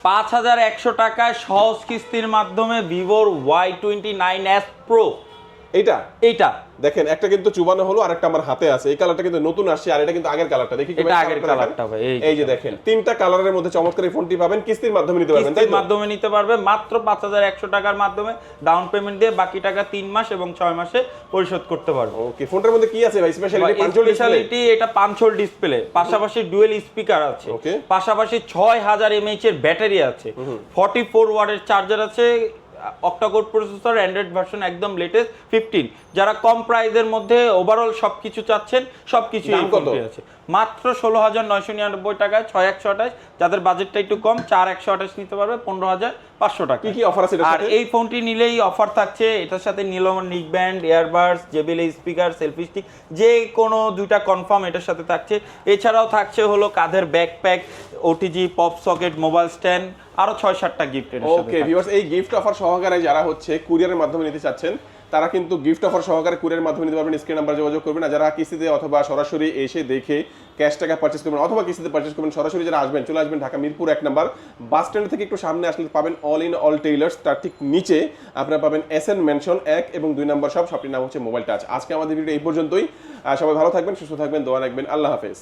5100 টাকায় সহজ কিস্তির মাধ্যমে ভিভোর Y29s Pro। এইটা দেখেন, একটা কিন্তু চুবানো হলো, আরেকটা আমার হাতে আছে। এই কালারটা কিন্তু নতুন আসছে, আর এটা কিন্তু আগের কালারটা। দেখি এটা আগের কালারটা ভাই। এই যে দেখেন, তিনটা কালারের মধ্যে চমৎকার এই ফোনটি পাবেন, কিস্তির মাধ্যমে নিতে পারবেন। কিস্তির মাধ্যমে নিতে পারবে মাত্র 5100 টাকার মাধ্যমে ডাউন পেমেন্ট দিয়ে বাকি টাকা 3 মাস এবং 6 মাসে পরিশোধ করতে পারবে। ওকে, ফোনটার মধ্যে কি আছে ভাই স্পেশালিটি? পাঁচজোড় স্পেশালিটি এটা 5 ডিসপ্লে, পাশাপাশি ডুয়েল স্পিকার আছে, পাশাপাশি 6000 mAh এর ব্যাটারি আছে, 44 ওয়াটের চার্জার আছে, অক্টাকোর প্রসেসর, অ্যান্ড্রয়েড ভার্সন একদম লেটেস্ট 15। যারা কম প্রাইসের মধ্যে ওভারঅল সবকিছু চাচ্ছেন সবকিছু আছে মাত্র 16999 টাকায় 6128। যাদের বাজেটটা একটু কম 4128 নিতে পারবে 15500 টাকা। কি অফার আছে? আর এই ফোনটি নিলেই অফার থাকছে, এটার সাথে নিলাম নিক band, earbuds, JBL speaker, selfie stick, যে কোনো দুইটা কনফার্ম এটার সাথে থাকছে। এছাড়াও থাকছে হলো কাঁধের backpack, OTG, pop socket, mobile stand, আরো 6-7টা গিফট। ওকে ভিউয়ার্স, এই গিফট অফার সহকারে যারা হচ্ছে কুরিয়ারের মাধ্যমে নিতে চাচ্ছেন, তারা কিন্তু গিফট অফার সহকারে কুরিয়ারের মাধ্যমে নিতে পারবেন। স্ক্রিন নাম্বার যোগাযোগ করবেন। আর যারা কিস্তিতে অথবা সরাসরি এসে দেখে ক্যাশ টাকা পারচেজ করবেন অথবা কিস্তিতে পারচেজ করবেন, সরাসরি যারা আসবেন চলে আসবেন ঢাকা মিরপুর 1 নম্বর বাস স্ট্যান্ড থেকে একটু সামনে আসলে পাবেন অল ইন অল টেইলার্স। তার ঠিক নিচে আপনারা পাবেন এসএন মেনশন 1 এবং 2 নম্বর শপটির নাম হচ্ছে মোবাইল টাচ। আজকে আমাদের ভিডিও এই পর্যন্তই। সবাই ভালো থাকবেন, সুস্থ থাকবেন, দোয়া রাখবেন। আল্লাহ হাফেজ।